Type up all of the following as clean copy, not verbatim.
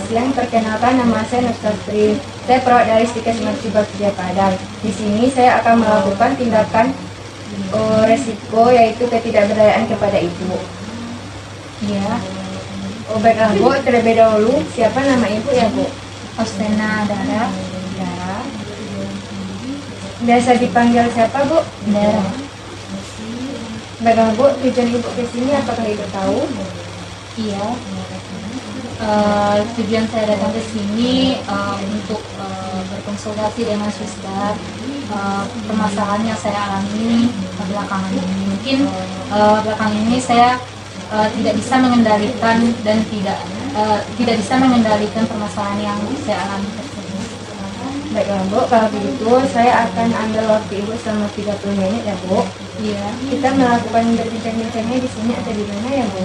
siang. Perkenalkan, nama saya Nurstastri. Saya perawat dari Stikes Marciba Kerja Padang. Di sini saya akan melakukan tindakan resiko, yaitu ketidakberdayaan kepada ibu. Iya. Baiklah Bu, terlebih dahulu siapa nama ibu ya Bu? Osena Dara. Biasa dipanggil siapa Bu? Dara. Baiklah Bu, tujuan ibu ke sini apakah ibu tahu? Iya. Tujuan saya datang ke sini untuk berkonsultasi dengan suster. Permasalahan yang saya alami belakangan ini, mungkin belakangan ini saya tidak bisa mengendalikan dan tidak bisa mengendalikan permasalahan yang saya alami tersebut. Baiklah Bu, kalau begitu saya akan ambil waktu ibu selama 30 menit ya Bu. Iya. Kita melakukan berbincang-bincangnya di sini atau di mana ya Bu?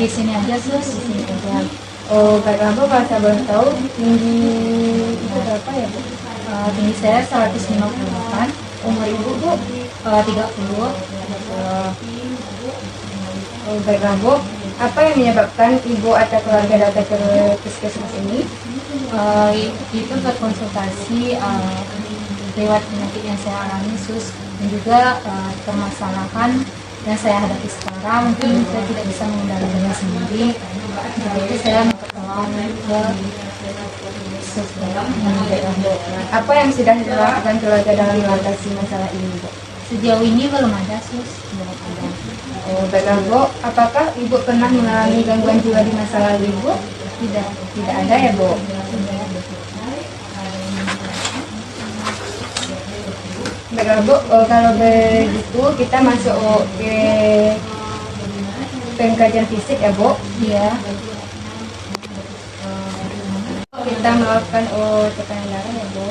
Di sini aja sus. Di sini aja. Baiklah Bu, kalau saya boleh tahu tinggi itu berapa ya Bu? Tinggi saya 158, Umur ibu Bu? 30. Baiklah Bu, apa yang menyebabkan ibu atau keluarga datang ke puskesmas ini? Itu berkonsultasi lewat penyakit yang saya alami sus, dan juga permasalahan yang saya hadapi sekarang. Mungkin saya tidak bisa mengendalikannya sendiri, jadi saya minta tolong ke suster. Apa yang sudah dilakukan keluarga dalam mengatasi masalah ini Bu? Sejauh ini belum ada sus, belum ada. Baiklah Bu, apakah ibu pernah mengalami gangguan jiwa di masa lalu ibu? Tidak ada ya Bu? Baiklah Bu, kalau begitu kita masuk ke pengkajian fisik ya Bu. Iya. Kita melakukan tekanan darah ya Bu.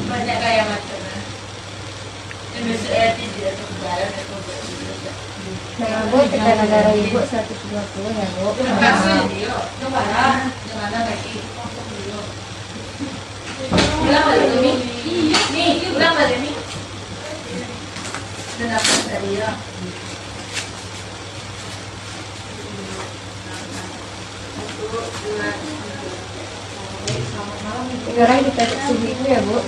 Banyak kayak macam ini saya tidak berjalan atau Baiklah Bu, tekanan darah ibu 120 ya Bu. ulang balik ini nih ulang balik ini dan apa tadi ya Sekarang kita cek suhu ibu ya Bu.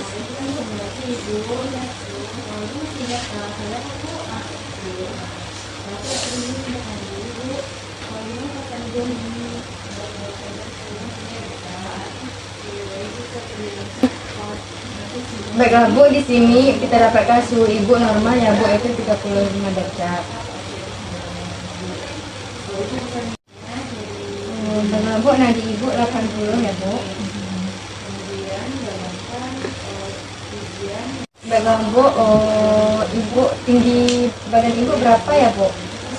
Baiklah Bu, di sini kita dapatkan suhu ibu normal ya Bu, itu 35 derajat. Baiklah Bu, nadi ibu 80 ya Bu. Baiklah Bu, ibu tinggi badan ibu berapa ya Bu?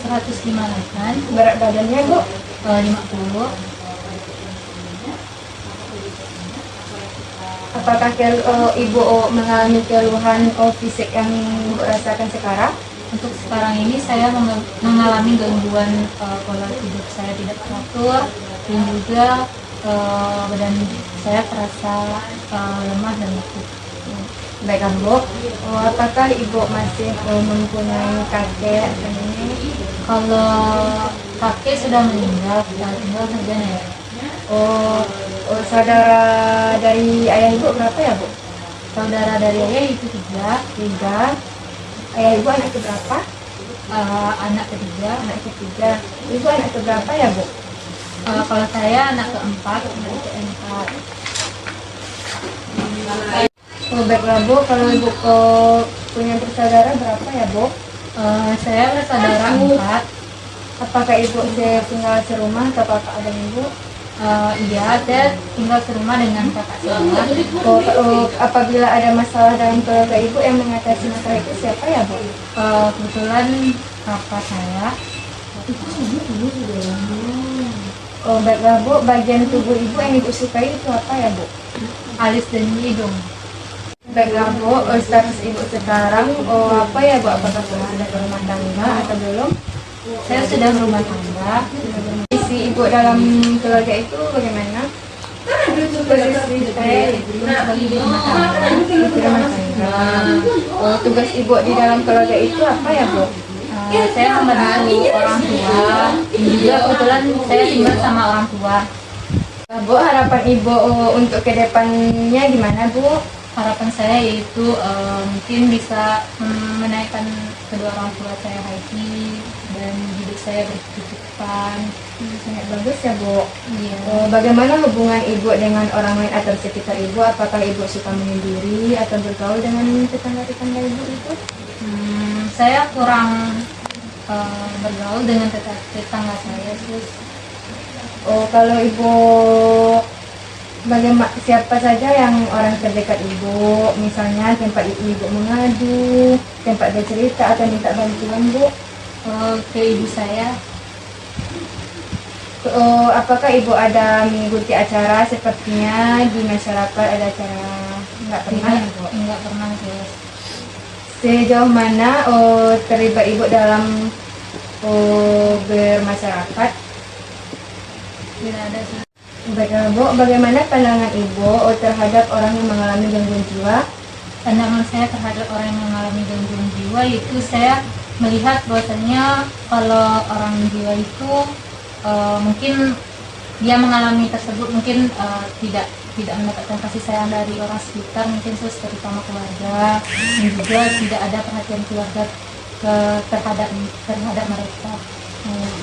105-an, Berat badannya Bu? 50. Apakah ibu mengalami keluhan fisik yang ibu rasakan sekarang? Untuk sekarang ini saya mengalami gangguan pola hidup saya tidak teratur, dan juga badan saya terasa lemah dan letih. Baiklah Bu, apakah ibu masih mempunyai kakek atau nenek? Kalau kakek sudah meninggal, tinggal saja nenek. Saudara dari ayah ibu berapa ya Bu? Saudara dari ayah itu 3, 3. Ayah ibu anak keberapa? anak ketiga. Anak ketiga. Ibu anak keberapa ya Bu? Kalau saya anak keempat. Baiklah Bu, kalau ibu punya bersaudara berapa ya Bu? Saya bersaudara 4. Apakah ibu tinggal serumah atau kakak ada ibu? Iya, saya tinggal serumah dengan kakak saya. Apabila ada masalah dalam keluarga ibu, yang mengatasi masalah itu siapa ya Bu? Kebetulan kakak saya. Baiklah Bu, bagian tubuh ibu yang ibu sukai itu apa ya Bu? Alis dan hidung. Baiklah Bu, status ibu sekarang apa ya Bu? Apakah sudah ada rumah tangga atau belum? Saya sudah berumah tangga. Isi ibu dalam keluarga itu bagaimana? Posisi saya ibu sebagai ibu rumah tangga. Ibu rumah tangga. program. Oh, tugas ibu di dalam keluarga itu apa ya, Bu? Saya membantu orang tua, juga kebetulan saya tinggal sama orang tua. Bu, harapan ibu untuk kedepannya gimana, Bu? Harapan saya yaitu mungkin bisa menaikkan kedua orang tua saya happy dan hidup saya berkecukupan. Sangat bagus ya, Bu. Iya. Bagaimana hubungan ibu dengan orang lain atau sekitar ibu? Apakah ibu suka menyendiri atau bergaul dengan tetangga-tetangga ibu itu? Saya kurang bergaul dengan tetangga saya, terus Oh, kalau ibu, bagaimana siapa saja yang orang terdekat ibu? Misalnya tempat ibu mengadu, tempat bercerita atau minta bantuan, Bu? ke ibu saya. Apakah ibu ada mengikuti acara sepertinya di masyarakat ada acara? Enggak pernah ya, Bu? Enggak pernah, terus Sejauh mana terlibat ibu dalam bermasyarakat? tidak ada sih. Baik, Bu, bagaimana pandangan ibu terhadap orang yang mengalami gangguan jiwa? Pandangan saya terhadap orang yang mengalami gangguan jiwa itu saya melihat bahwasanya kalau orang jiwa itu mungkin dia mengalami tersebut mungkin tidak mendapatkan kasih sayang dari orang sekitar, mungkin terutama keluarga, dan juga tidak ada perhatian keluarga terhadap mereka.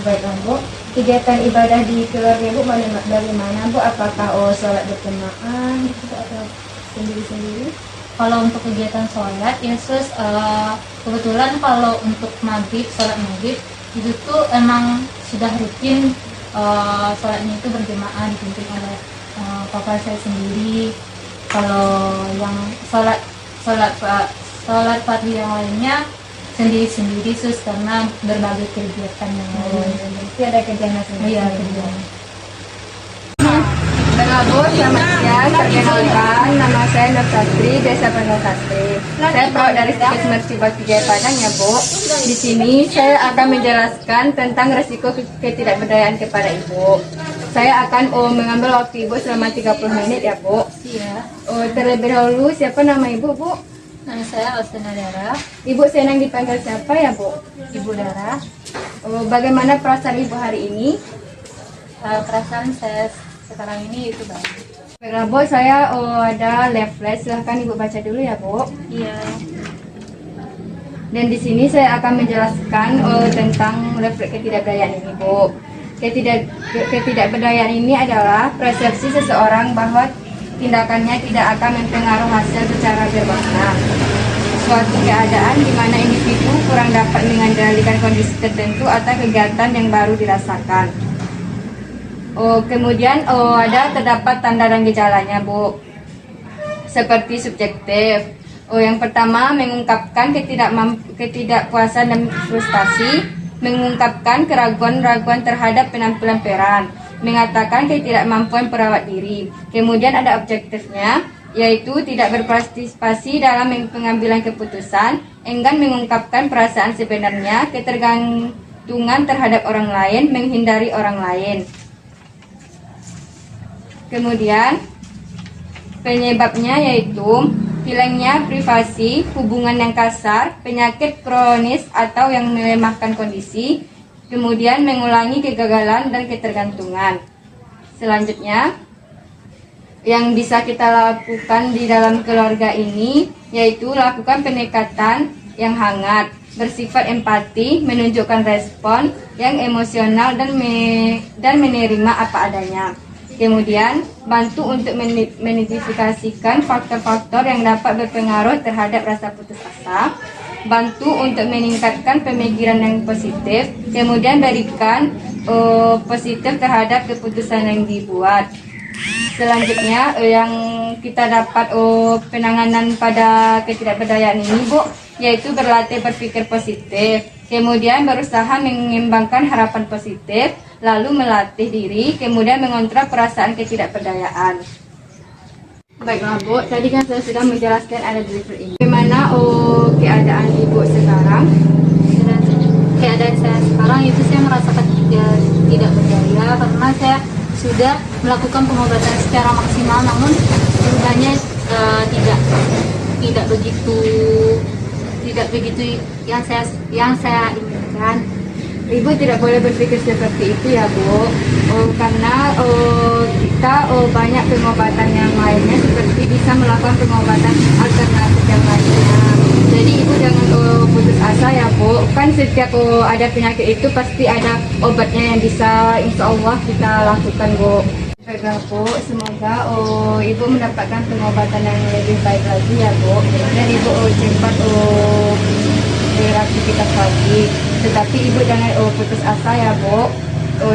Baiklah, Bu, kegiatan ibadah di keluarga ibu bagaimana, Bu? Apakah sholat berjamaah gitu, atau sendiri-sendiri? Kalau untuk kegiatan sholat, Yesus kebetulan kalau untuk sholat maghrib itu tuh emang sudah rutin sholatnya itu berjamaah dipimpin oleh papa saya sendiri. Kalau yang sholat fardu yang lainnya sendiri-sendiri karena berbagai kegiatan yang lain. Jadi ada kerjaan masing-masing. Iya, kerjaan. Bu, selamat siang. Perkenalkan, nama saya Nur Sastri, Desa Pondok Sastri. Saya perawat dari Stikes Mercy Bakti Jaya Padang ya, Bu. Di sini saya akan menjelaskan tentang resiko ketidakberdayaan kepada ibu. Saya akan mengambil waktu ibu selama 30 menit ya, Bu. Iya. Terlebih dahulu, siapa nama ibu, Bu? Nama saya Osena Dara, Ibu senang dipanggil siapa ya, Bu? Ibu Dara. Bagaimana perasaan ibu hari ini? Perasaan saya sekarang ini itu baik. Baiklah, Bu, saya ada leaflet, silahkan ibu baca dulu ya, Bu. Iya. Dan di sini saya akan menjelaskan tentang leaflet ketidakberdayaan ini, Bu. Ketidakberdayaan ini adalah persepsi seseorang bahwa tindakannya tidak akan mempengaruhi hasil secara bermakna. Suatu keadaan di mana individu kurang dapat mengendalikan kondisi tertentu atau kegiatan yang baru dirasakan. Kemudian terdapat tanda dan gejalanya, Bu. Seperti subjektif. Yang pertama, mengungkapkan ketidakpuasan dan frustasi, mengungkapkan keraguan-raguan terhadap penampilan peran, mengatakan ketidakmampuan perawat diri. Kemudian ada objektifnya, yaitu tidak berpartisipasi dalam pengambilan keputusan, enggan mengungkapkan perasaan sebenarnya, ketergantungan terhadap orang lain, menghindari orang lain. Kemudian penyebabnya yaitu hilangnya privasi, hubungan yang kasar, penyakit kronis atau yang melemahkan kondisi, kemudian mengulangi kegagalan dan ketergantungan. Selanjutnya, yang bisa kita lakukan di dalam keluarga ini yaitu lakukan pendekatan yang hangat, bersifat empati, menunjukkan respon yang emosional dan menerima apa adanya. Kemudian, bantu untuk mengidentifikasikan faktor-faktor yang dapat berpengaruh terhadap rasa putus asa. Bantu untuk meningkatkan pemikiran yang positif. Kemudian, berikan positif terhadap keputusan yang dibuat. Selanjutnya, yang kita dapat penanganan pada ketidakberdayaan ini, Bu, yaitu berlatih berpikir positif. Kemudian, berusaha mengembangkan harapan positif. Lalu melatih diri, kemudian mengontrol perasaan ketidakberdayaan. Baiklah, Bu, tadi kan saya sudah menjelaskan ada deliver ini. Bagaimana keadaan ibu sekarang? Keadaan saya sekarang itu saya merasakan tidak berdaya karena saya sudah melakukan pengobatan secara maksimal, namun perubahannya tidak. tidak begitu yang saya inginkan. Ibu tidak boleh berpikir seperti itu ya Bu, karena kita banyak pengobatan yang lainnya seperti bisa melakukan pengobatan alternatif yang lainnya. Jadi Ibu jangan putus asa ya Bu, kan setiap ada penyakit itu pasti ada obatnya yang bisa insya Allah kita lakukan Bu. Baiklah Bu, semoga Ibu mendapatkan pengobatan yang lebih baik lagi ya Bu, dan Ibu cepat beraktivitas lagi. Tetapi Ibu jangan putus asa ya Bu.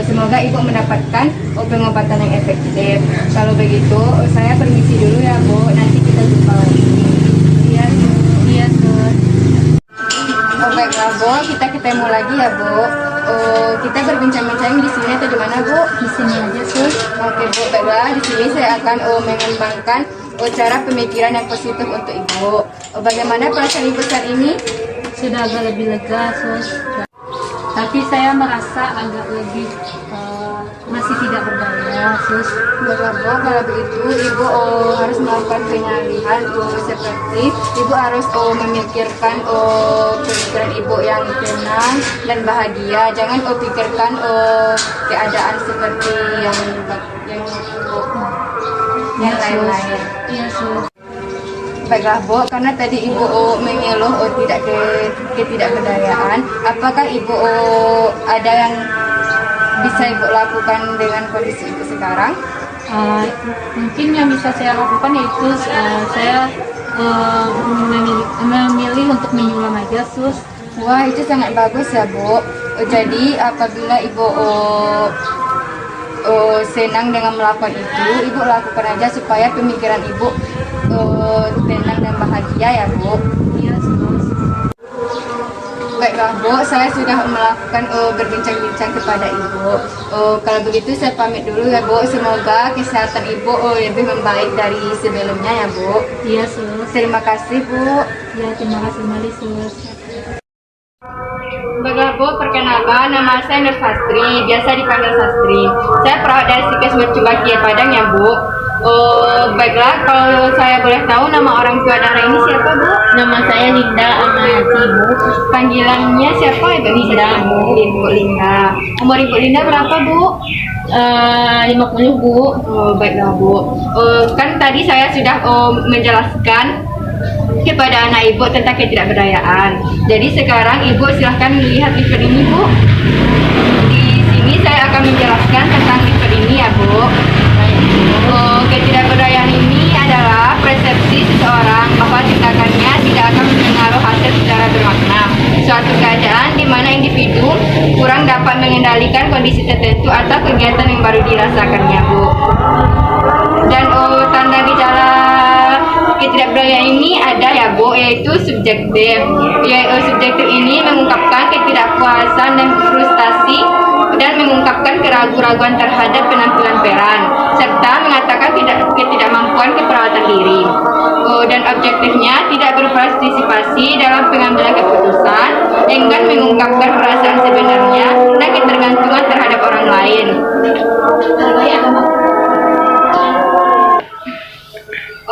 Semoga Ibu mendapatkan pengobatan yang efektif. Kalau begitu saya permisi dulu ya Bu. Nanti kita jumpa lagi. Iya, Iya, Sus. baiklah Bu. Kita ketemu lagi ya Bu. Kita berbincang-bincang di sini atau di mana Bu? Di sini aja, Sus. Oke Bu, baiklah. Di sini saya akan mengembangkan cara pemikiran yang positif untuk Ibu. Bagaimana perasaan Ibu saat ini? Sudah agak lebih lega, Sus. Tapi saya merasa agak lebih masih tidak berdaya, Sus. Baiklah Bu, kalau begitu Ibu harus melakukan penyalihan seperti Ibu harus memikirkan pikiran Ibu yang tenang dan bahagia. Jangan pikirkan keadaan seperti yang lain-lain. Iya, Sus. Baiklah Bu, karena tadi Ibu mengeluh ketidakberdayaan, apakah Ibu ada yang bisa Ibu lakukan dengan kondisi Ibu sekarang? Mungkin yang bisa saya lakukan yaitu saya memilih untuk menyulam aja, Sus. Wah, itu sangat bagus ya Bu. Jadi apabila Ibu senang dengan melakukan itu, Ibu lakukan aja supaya pemikiran Ibu tenang dan bahagia ya Bu. Iya, Sus. Baiklah Bu, saya sudah melakukan berbincang-bincang kepada Ibu. Kalau begitu saya pamit dulu ya Bu. Semoga kesehatan Ibu lebih membaik dari sebelumnya ya Bu. Iya, Sus. Terima kasih Bu. Ya, terima kasih kembali, Sus. Baiklah Bu, perkenalkan nama saya Nur Sastri, biasa dipanggil Sastri. Saya perawat dari Sikes Mercubuki Padang ya Bu. Baiklah, kalau saya boleh tahu nama orang tua Dara ini siapa Bu? Nama saya Linda Amayati, Bu. Panggilannya siapa Ibu Linda? Ibu Linda. Umur Ibu Linda berapa Bu? 50, Bu. Baiklah Bu. Kan tadi saya sudah menjelaskan kepada anak Ibu tentang ketidakberdayaan. Jadi sekarang Ibu silahkan melihat liver ini Bu. Di sini saya akan menjelaskan tentang liver ini ya Bu. Ketidakberdayaan ini adalah persepsi seseorang bahwa tindakannya tidak akan mempengaruhi hasil secara bermakna. Suatu keadaan di mana individu kurang dapat mengendalikan kondisi tertentu atau kegiatan yang baru dirasakannya Bu. Dan tanda gejala ketidakberdayaan ini ada ya Bu, yaitu subjektif. Subjektif ini mengungkapkan ketidakpuasan dan frustasi dan mengungkapkan keraguan-keraguan terhadap penampilan peran serta mengatakan ketidakmampuan keperawatan diri. Dan objektifnya tidak berpartisipasi dalam pengambilan keputusan dengan mengungkapkan perasaan sebenarnya dan ketergantungan terhadap orang lain.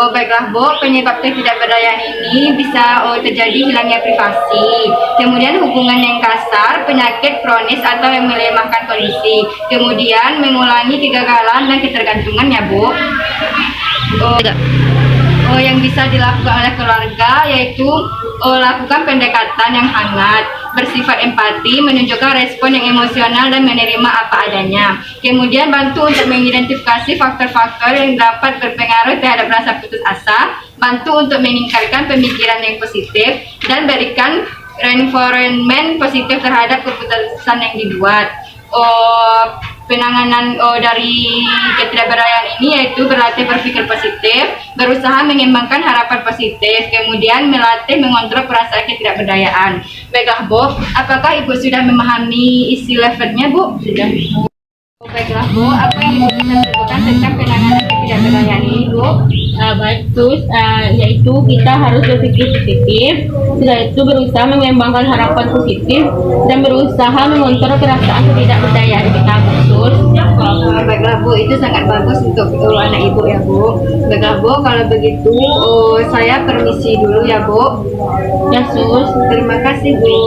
Baiklah Bu, penyebab ketidakberdayaan ini bisa terjadi hilangnya privasi, kemudian hubungan yang kasar, penyakit kronis atau yang melemahkan kondisi, kemudian mengulangi kegagalan dan ketergantungan ya Bu. Yang bisa dilakukan oleh keluarga yaitu lakukan pendekatan yang hangat, bersifat empati, menunjukkan respon yang emosional dan menerima apa adanya. Kemudian bantu untuk mengidentifikasi faktor-faktor yang dapat berpengaruh terhadap rasa putus asa, bantu untuk meningkatkan pemikiran yang positif, dan berikan reinforcement positif terhadap keputusan yang dibuat. Penanganan dari ketidakberdayaan ini yaitu berlatih berpikir positif, berusaha mengembangkan harapan positif, kemudian melatih mengontrol perasaan ketidakberdayaan. Baiklah Bu, apakah Ibu sudah memahami isi levelnya Bu? Sudah. Baiklah Bu, apa yang Ibu bisa sebutkan tentang penanganan ketidakberdayaan ini Bu? Baik, Sus, yaitu kita harus berpikir positif, setelah itu berusaha mengembangkan harapan positif dan berusaha mengontrol perasaan ketidakberdayaan kita, Sus. Baiklah Bu, itu sangat bagus untuk anak Ibu ya Bu. Baiklah Bu, kalau begitu saya permisi dulu ya Bu. Ya sus. Terima kasih Bu.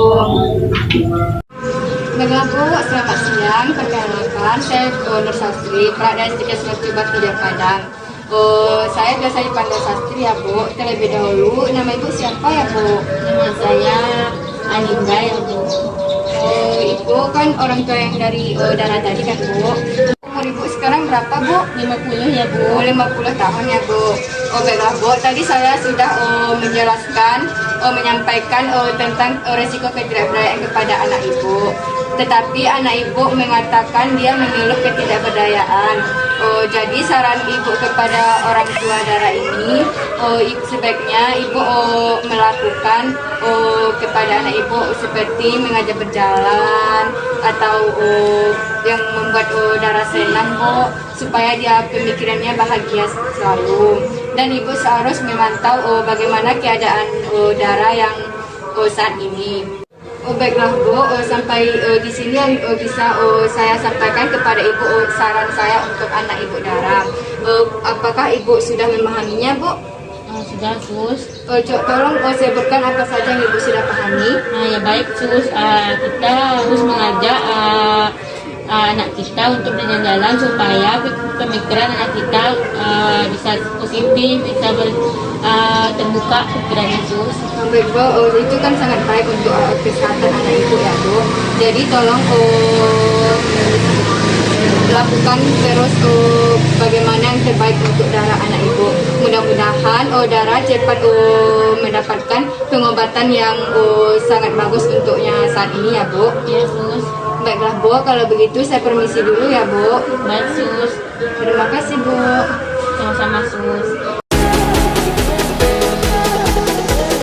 Baiklah Bu, selamat siang. Perkenalkan, saya Nur Sastri, Prada Stika Selat Tidak Padang. Saya biasa dipanggil Sastri ya Bu. Terlebih dahulu, nama Ibu siapa ya Bu? Nama saya Aninda ya Bu. Ibu kan orang tua yang dari darah tadi kan Bu. Umur Ibu sekarang berapa Bu? 50 ya Bu. 50 tahun ya Bu. Baiklah Bu, tadi saya sudah menjelaskan, menyampaikan tentang resiko ketidakberdayaan kepada anak Ibu. Tetapi anak Ibu mengatakan dia mengeluh ketidakberdayaan. Jadi saran Ibu kepada orang tua darah ini, sebaiknya Ibu melakukan kepada anak Ibu seperti mengajar berjalan atau yang membuat darah senang Bu, supaya dia pemikirannya bahagia selalu. Dan Ibu seharus memantau bagaimana keadaan darah yang saat ini. Baiklah Bu, sampai di sini bisa saya sampaikan kepada Ibu saran saya untuk anak Ibu darah. Apakah Ibu sudah memahaminya Bu? Sudah sus. Tolong sebutkan apa saja yang Ibu sudah pahami. Nah ya baik sus, kita harus mengajak anak kita untuk berjalan supaya pemikiran anak kita bisa positif, bisa terbuka pikirannya sus. Baik Bu, itu kan sangat baik untuk kesehatan anak Ibu ya Bu. Jadi tolong lakukan terus bagaimana yang terbaik untuk darah anak Ibu. Mudah-mudahan darah cepat mendapatkan pengobatan yang sangat bagus untuknya saat ini ya Bu. Ya sus. Baiklah Bu, kalau begitu saya permisi dulu ya Bu. Baik sus. Terima kasih Bu. Sama-sama sus.